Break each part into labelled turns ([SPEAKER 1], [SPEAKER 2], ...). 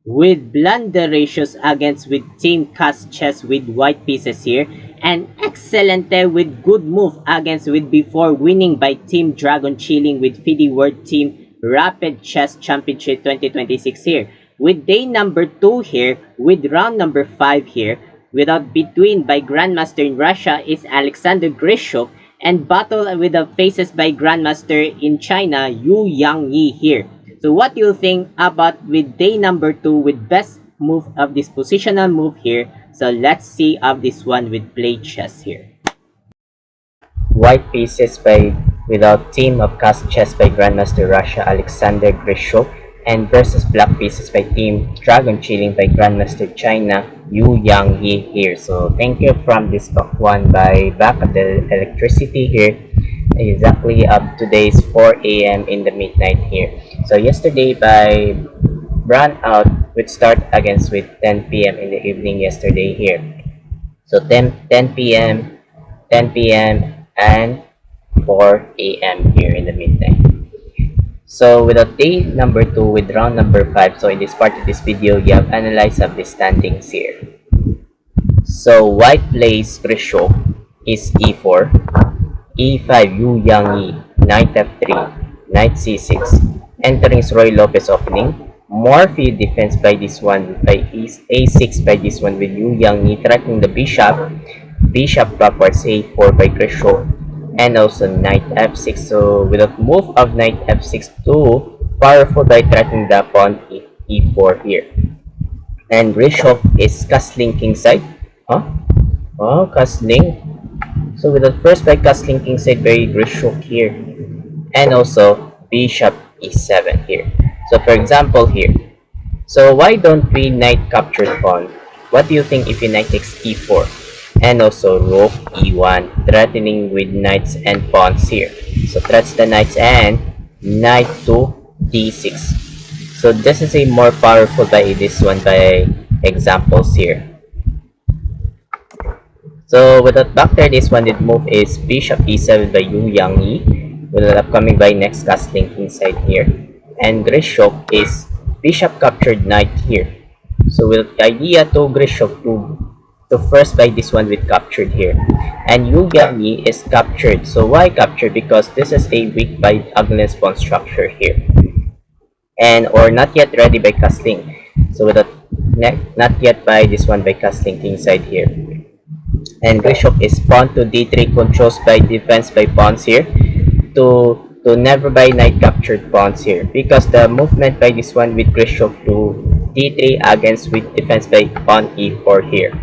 [SPEAKER 1] with blunder ratios against with team cast chess with white pieces here, and excelente with good move against with before winning by team dragon chilling with FIDE World Team Rapid Chess Championship 2026 here. With day number 2 here, with round number 5 here, without between by Grandmaster in Russia is Alexander Grishuk, and battle with the faces by Grandmaster in China, Yu Yang Yi here. So what do you think about with day number 2 with best move of this positional move here? So let's see of this one with play chess here.
[SPEAKER 2] White pieces by without team of cast chess by Grandmaster Russia Alexander Grishov and versus black pieces by team Dragon Chilling by Grandmaster China Yu Yang Yi here. So thank you from this book one by Back of the Electricity here. Exactly up today's 4 a.m. in the midnight here. So yesterday by Brand out would start against with 10 p.m. in the evening yesterday here. So 10 p.m. 10 p.m. and 4 a.m. here in the midnight. So with day number 2 with round number 5, so in this part of this video, you have analyzed of the standings here. So white plays Grishok is e4, e5 Yu Yang Yi, knight f3, knight c6, entering Roy Lopez opening, more field defense by this one, by a6 by this one with Yu Yang Yi threatening the bishop, bishop backwards a4 by Grishok, and also knight f6. So with a move of knight f6 too powerful by threatening the pawn e4 here. And Grishok is castling kingside. Huh? Oh, castling. So with the first by castling kingside by Grishok here. And also bishop e7 here. So for example here. So why don't we knight captured pawn? What do you think if you knight takes e4? And also rook e1, threatening with knights and pawns here. So threats the knights and knight to d6. So this is a more powerful by this one by examples here. So with that back there, this one did move is bishop e7 by Yu Yang Yi, with the upcoming by next castling kingside here. And Grishok is bishop captured knight here. So with the idea to Grishok to first by this one with captured here, and Yu Yang Yi is captured. So why captured? Because this is a weak by Agnes pawn structure here, and or not yet ready by castling. So with that not yet by this one by castling kingside here, and Grishok is pawn to d3 controls by defense by pawns here to never by knight captured pawns here, because the movement by this one with Grishok to d3 against with defense by pawn e4 here.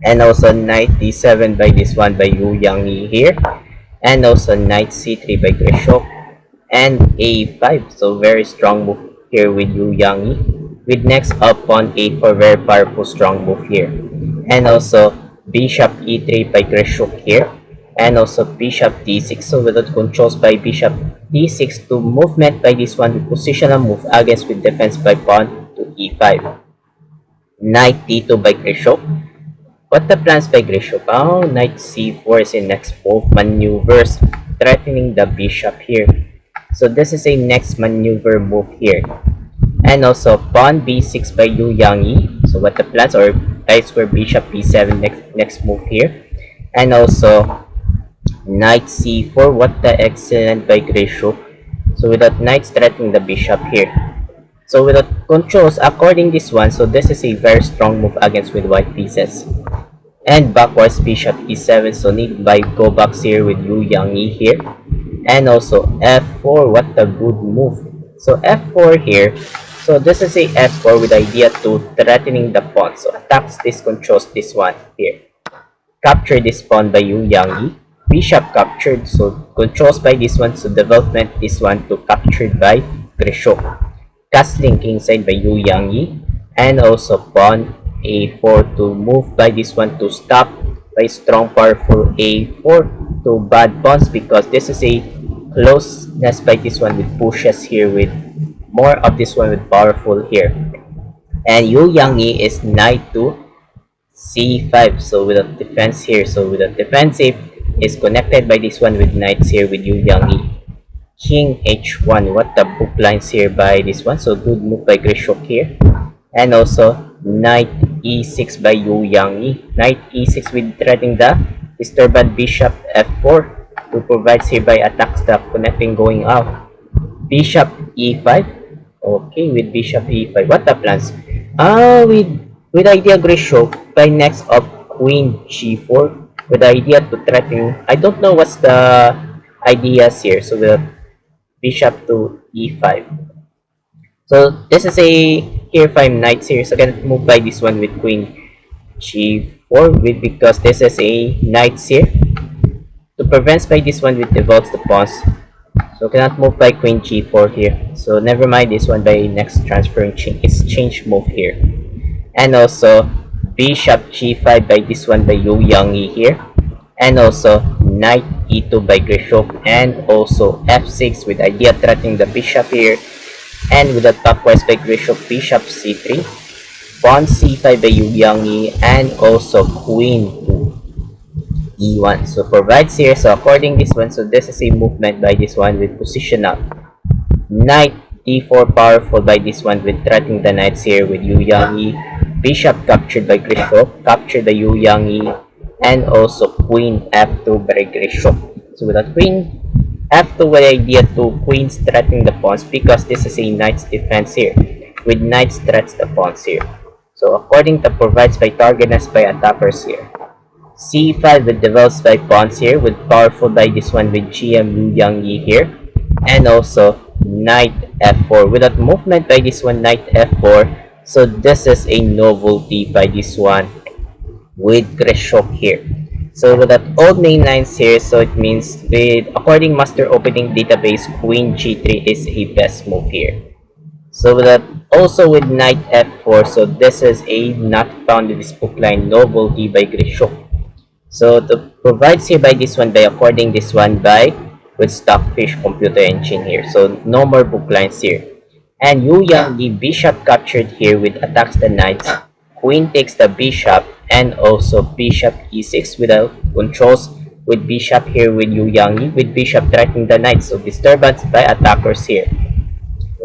[SPEAKER 2] And also knight d7 by this one by Yu Yang Yi here, and also knight c3 by Grishok, and a5. So very strong move here with Yu Yang Yi, with next up pawn a4, very powerful strong move here. And also bishop e3 by Grishok here, and also bishop d6. So with the controls by bishop d6 to movement by this one with positional move against with defense by pawn to e5. Knight d2 by Grishok. What the plans by Grishok? Oh, knight c4 is in next move maneuvers, threatening the bishop here. So this is a next maneuver move here. And also pawn b6 by Yu Yang Yi. So what the plans, or I-square bishop b7 next move here. And also knight c4. What the excellent by Grishok. So with that knight threatening the bishop here. So with the controls according this one, so this is a very strong move against with white pieces. And backwards bishop e7, so need by go backs here with Yu Yang Yi here. And also f4, what a good move. So f4 here, so this is a f4 with idea to threatening the pawn. So attacks this, controls this one here. Capture this pawn by Yu Yang Yi. Bishop captured, so controls by this one, so development this one to captured by Grishok. Castling kingside by Yu Yang Yi, and also pawn a4 to move by this one to stop by strong powerful a4 to bad pawns, because this is a closeness by this one with pushes here with more of this one with powerful here. And Yu Yang Yi is knight to c5, so with a defense here, so with a defensive is connected by this one with knights here with Yu Yang Yi. King h1, what the book lines here by this one, so good move by Grishok here. And also knight e6 by Yu Yangyi. Knight e6 with threatening the disturbed bishop f4 to provide hereby attacks the connecting going out. Bishop e5. Okay, with bishop e5. What the plans? With idea Grishok by next of queen g4 with the idea to threaten. I don't know what's the ideas here. So the bishop to e5. So this is a here 5 knights here. So I can move by this one with queen g4 with because this is a knights here. To prevent by this one with devolves the pawns. So cannot move by queen g4 here. So never mind this one by next transferring exchange move here. And also bishop g5 by this one by Yu Yangyi here. And also knight e2 by Grishok, and also f6 with idea threatening the bishop here. And with the clockwise by Grishok, bishop c3, pawn c5 by Yu Yangyi, and also queen to e1. So provides here. So according this one, so this is a movement by this one with positional. Knight d4 powerful by this one with threatening the knights here with Yu Yangyi. Bishop captured by Grishok, captured by Yu Yangyi, and also queen f2 by Grishok. So with that queen f2 with idea to queens threatening the pawns because this is a knight's defense here. With knights threats the pawns here. So according to provides by targetness by attackers here. c5 with develops by pawns here with powerful by this one with GM Yu Yangyi here. And also knight f4 with that movement by this one knight f4. So this is a novelty by this one with Grishok here. So with that old main lines here, so it means with according master opening database, queen g3 is a best move here. So with that also with knight f4, so this is a not found in this book line novelty by Grishok. So to provides here by this one by according this one by with Stockfish computer engine here. So no more book lines here. And Yu Yangyi bishop captured here with attacks the knights. Queen takes the bishop, and also bishop e6 without controls with bishop here with Yu Yangyi with bishop threatening the knights. So disturbance by attackers here.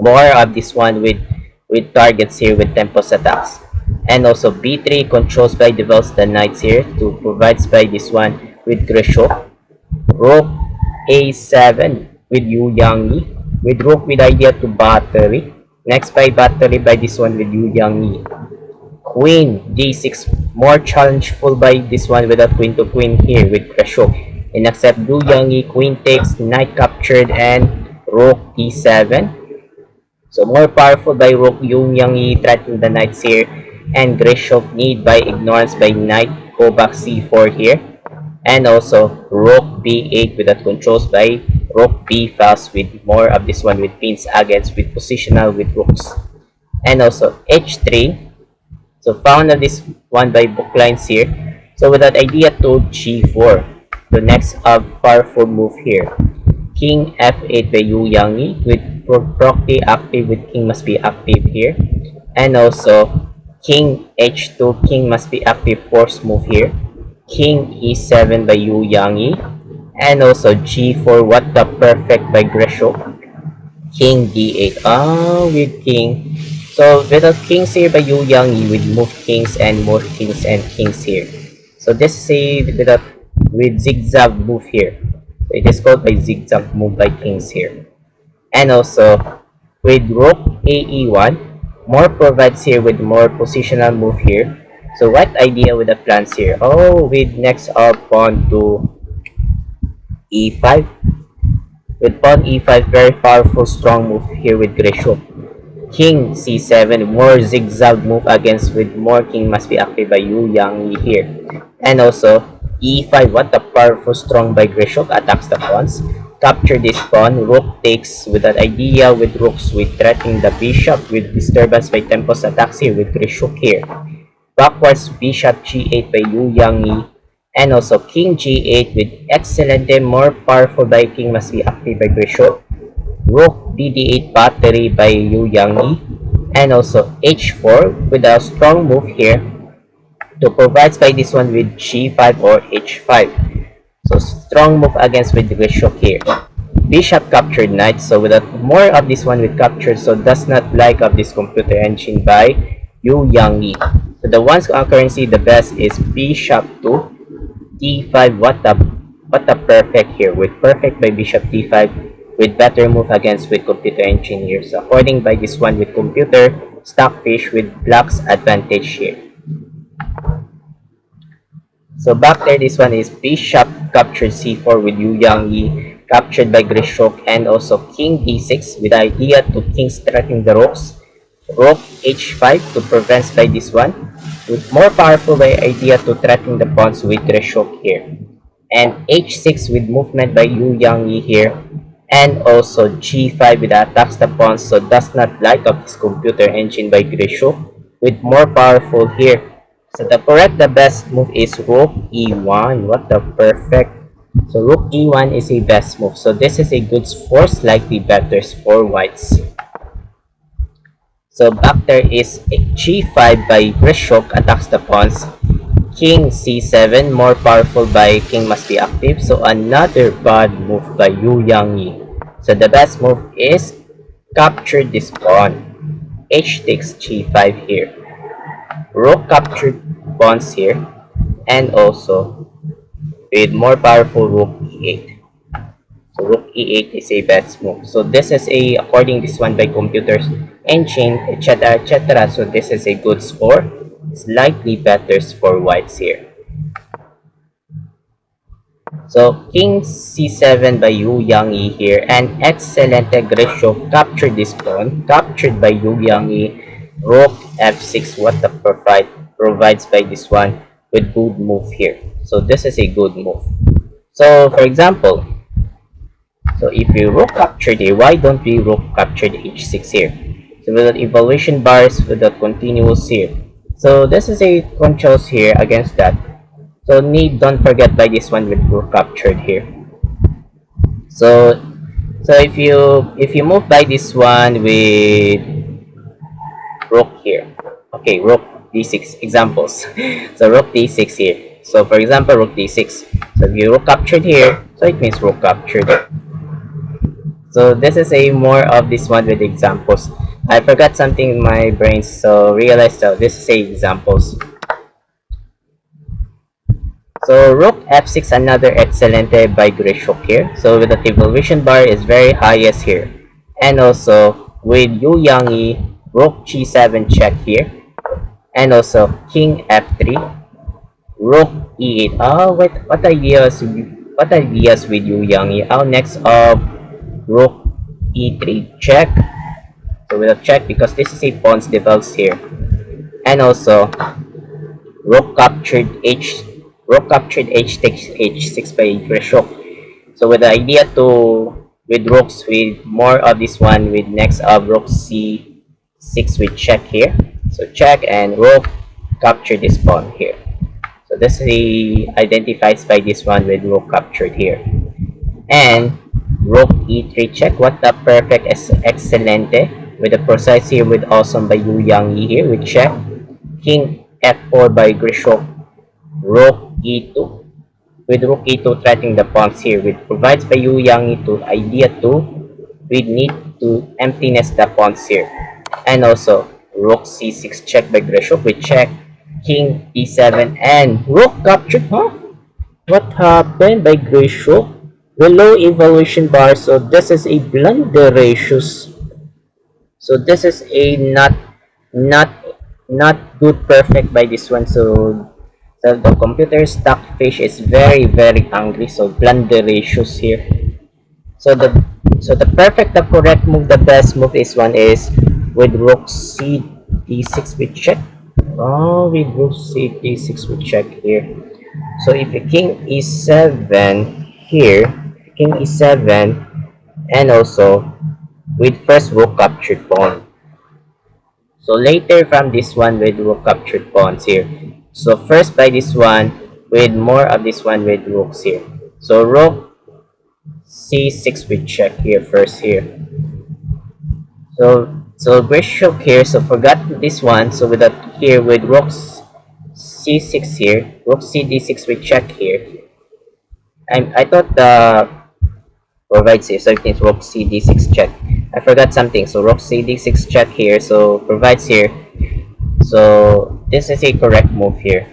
[SPEAKER 2] More of this one with targets here with tempos attacks. And also b3 controls by develops the knights here to provides by this one with Grishok. Rook a7 with Yu Yangyi with rook with idea to battery. Next by battery by this one with Yu Yangyi. Queen d6 more challengeful by this one with a queen to queen here with Grishok. And accept Yu Yangyi, queen takes, knight captured, and rook e7. So more powerful by rook Yu Yangyi threatening the knights here, and Grishok need by ignorance by knight go back c4 here. And also rook b8 with that controls by rook b fast with more of this one with pins against with positional with rooks. And also h3. So found of this one by book lines here. So with that idea to g4. The next powerful move here. King f8 by Yu Yangyi with property active with king must be active here. And also king h2, king must be active force move here. King e7 by Yu Yangyi. And also g4 what the perfect by Grishok. King d8. With king. So with the kings here by Yu Yangyi with move kings and more kings and kings here. So this is a with zigzag move here. So it is called by zigzag move by kings here. And also with rook ae1, more provides here with more positional move here. So what idea with the plans here? With next pawn to e5. With pawn e5, very powerful strong move here with Grishok. King c7, more zigzag move against with more king must be active by Yu Yangyi here. And also e5, what a powerful strong by Grishok attacks the pawns. Capture this pawn, rook takes with that idea with rooks with threatening the bishop with disturbance by tempos attacks here with Grishok here. Backwards bishop g8 by Yu Yangyi. And also king g8 with excellent more powerful by king must be active by Grishok. Rook dd8 battery by Yu Yangyi. And also h4 with a strong move here to provide by this one with g5 or h5. So strong move against with Grishok here. Bishop captured knight. So with more of this one with captured, so does not like of this computer engine by Yu Yang Yi. So the one's currency the best is bishop to d5. What a perfect here with perfect by bishop d5 with better move against with computer engineers. So according by this one with computer stockfish with black's advantage here. So back there, this one is bishop captured c4 with Yu Yang Yi captured by Grishok, and also king d6 with idea to king threatening the rooks. Rook h5 to prevent by this one with more powerful by idea to threaten the pawns with Grishok here. And h6 with movement by Yu Yang Yi here. And also g5 with attacks the pawns, so does not like of this computer engine by Grishok with more powerful here. So the best move is rook e1. What the perfect. So rook e1 is a best move. So this is a good score, slightly better for whites. So back there is a g5 by Grishok attacks the pawns. King c7 more powerful by king must be active. So another bad move by Yu Yang Yi. So the best move is capture this pawn. H takes g5 here. Rook captured pawns here, and also with more powerful rook e8. So rook e8 is a best move. So this is a according this one by computers engine, etc. So this is a good score, slightly better for whites here. So king c7 by Yu Yang Yi here, and excellent Grishok captured this pawn, captured by Yu Yang Yi. Rook f6, what the provides by this one with good move here. So this is a good move. So for example, so if you rook captured here, why don't we rook captured h6 here? So without evaluation bars, without continuous here. So this is a controls here against that. So don't forget by this one with rook captured here. So if you move by this one with rook here, okay, rook d6 examples. So rook d6 here. So for example, rook d6. So if you rook captured here, so it means rook captured. So this is a more of this one with examples. I forgot something in my brain, so realize that this is a examples. So rook f6, another excellent by Grishok here. So with the evaluation bar is very highest here, and also with Yu Yang Yi, rook g7 check here, and also king f3, rook e8. Oh, what ideas with Yu Yang Yi? Oh, next of rook e3 check. So with a check because this is a pawns develops here, and also rook captured h takes h6 by Grishok. So with the idea to with rooks with more of this one with next of rook c6 with check here. So check and rook capture this pawn here. So this is identifies by this one with rook captured here. And rook e3 check. What a perfect excelente with the precise here with awesome by Yu Yang Yi here with check. King f4 by Grishok. Rook e2 with rook e2 threatening the pawns here with provides by Yu Yang Yi to idea to we need to emptiness the pawns here. And also rook c6 check by Grishok with check. King e7 and rook captured. Huh? What happened by Grishok? The low evaluation bar, so this is a blunder ratios. So this is a not good perfect by this one. So the computer stockfish is very angry. So blunder ratios here. So the perfect, the correct move, the best move is one is with rook c d6 with check. Oh, with rook c d6 with check here. So if the king e7 here, king e7, and also with first rook captured pawn. So later from this one with rook captured pawns here. So first by this one with more of this one with rooks here. So rook c6 with check here first here. So Grishok here, so forgot this one. So with that here with rook c6 here, rook c d6 with check here. I thought the provides here, so it means rook c d6 check. I forgot something. So rook c d6 check here, so provides here. So this is a correct move here.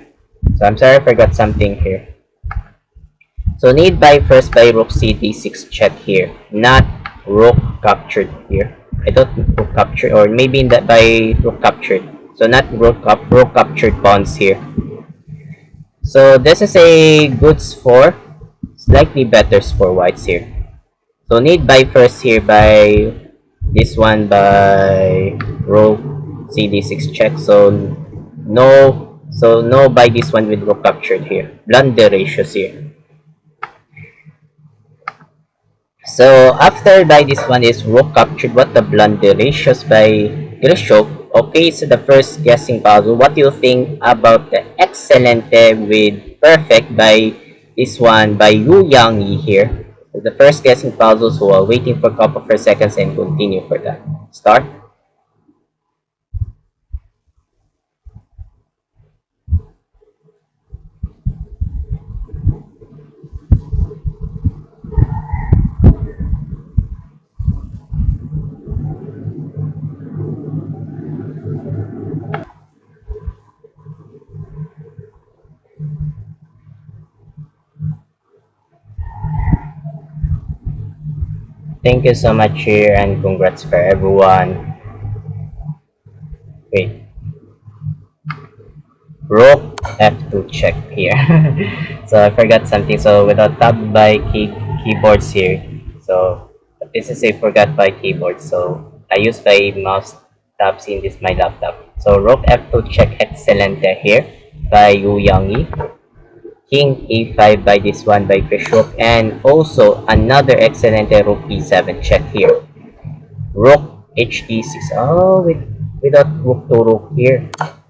[SPEAKER 2] So I'm sorry I forgot something here. So need by first by rook cd6 check here, not rook captured here. I don't rook captured, or maybe in that by rook captured. So not rook captured pawns here. So this is a good score, slightly better score whites here. So need by first here by this one by rook cd6 check. So no by this one with rook captured here. Blunder ratios here. So after by this one is rook captured. What the blunder ratios by Grishok. Okay, so the first guessing puzzle. What do you think about the Excelente with perfect by this one by Yu Yang Yi here? So the first guessing puzzle, so while waiting for a couple of seconds and continue for that. Start. Thank you so much here and congrats for everyone. Wait. Rook F2 check here. So I forgot something. So without tab by keyboards here. So this is a forgot by keyboard. So I use by mouse tabs in this my laptop. So rook F2 check excelente here by Yu Yang Yi. King A5 by this one by Grishok, and also another excelente rook B7 check here. Rook HD6. Oh, without rook to rook here.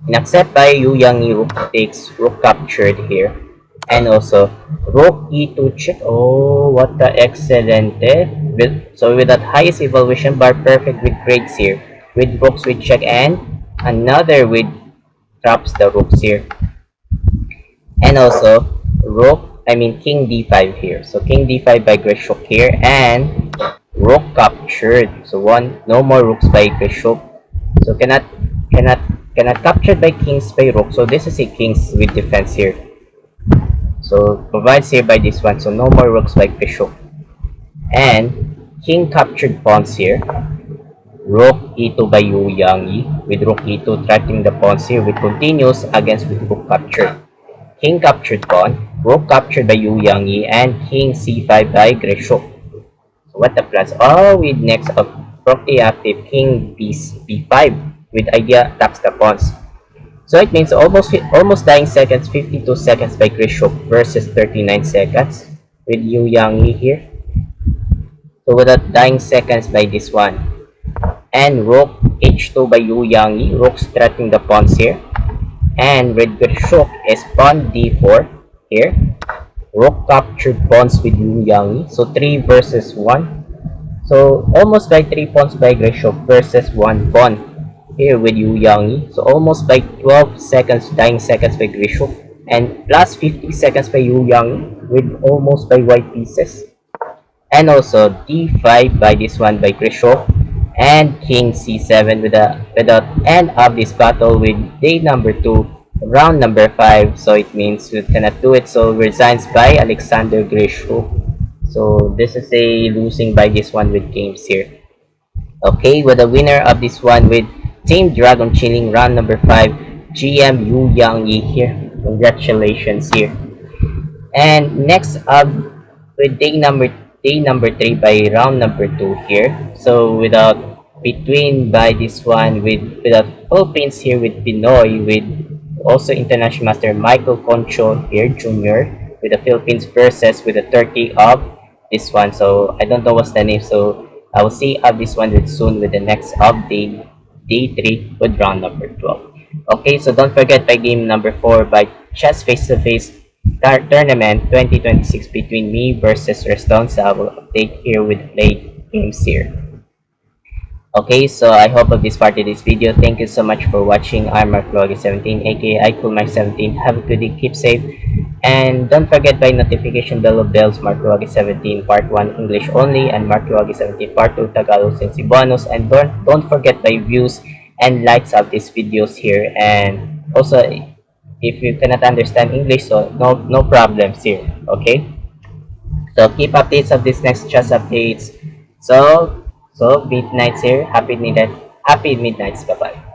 [SPEAKER 2] Inaccept by Yu Yang Yi, rook takes, rook captured here. And also rook E2 check. Oh, what the excelente. So with that highest evaluation bar, perfect with grades here. With rooks with check and another with traps the rooks here. And also king d5 here. So king d5 by Grishok here and rook captured. So no more rooks by Grishok. So cannot captured by kings by rook. So this is a kings with defense here. So provides here by this one. So no more rooks by Grishok. And king captured pawns here. Rook e2 by Yu Yang Yi with rook e2 threatening the pawns here with continues against with rook captured. King captured pawn, rook captured by Yu Yang Yi, and king c5 by Grishok. So what the plans? Oh, with next up property active king b5 with idea attacks the pawns. So it means almost dying seconds, 52 seconds by Grishok versus 39 seconds with Yu Yang Yi here. So without dying seconds by this one. And rook h2 by Yu Yang Yi, rooks threatening the pawns here. And with Grishok is pawn d4 here. Rook captured pawns with Yu Yang Yi. So 3 versus 1. So almost by 3 pawns by Grishok versus 1 pawn here with Yu Yang Yi. So almost by 12 seconds, dying seconds by Grishok. And plus 50 seconds by Yu Yang Yi with almost by white pieces. And also d5 by this one by Grishok. And king c7 with the end of this battle with day number 2, round number 5. So it means we cannot do it, so resigns by Alexander Grishok. So this is a losing by this one with games here. Okay, with the winner of this one with Team Dragon Chilling round number 5, GM Yu Yang Yi here. Congratulations here. And next up with day number 3 by round number 2 here. So without between by this one without Philippines here with Pinoy with also international master Michael Concho here Jr. with the Philippines versus with the Turkey of this one. So I don't know what's the name, so I will see of this one with soon with the next of day 3 with round number 12. Okay, so don't forget by game number 4 by chess face-to-face tournament 2026 between me versus Reston. So I will update here with play games here. Okay, so I hope of this part of this video. Thank you so much for watching. I'm MarkLogi17 aka iCoolMark17. Have a good day, keep safe, and don't forget by notification bell of bells MarkLogi17 part 1 English only and MarkLogi17 part 2 Tagalog and Cebuanos, and don't forget by views and likes of these videos here. And also, if you cannot understand English, so no problems here. Okay, so keep updates of this next chess updates. So midnights here. Happy midnight. Happy midnights. Bye bye.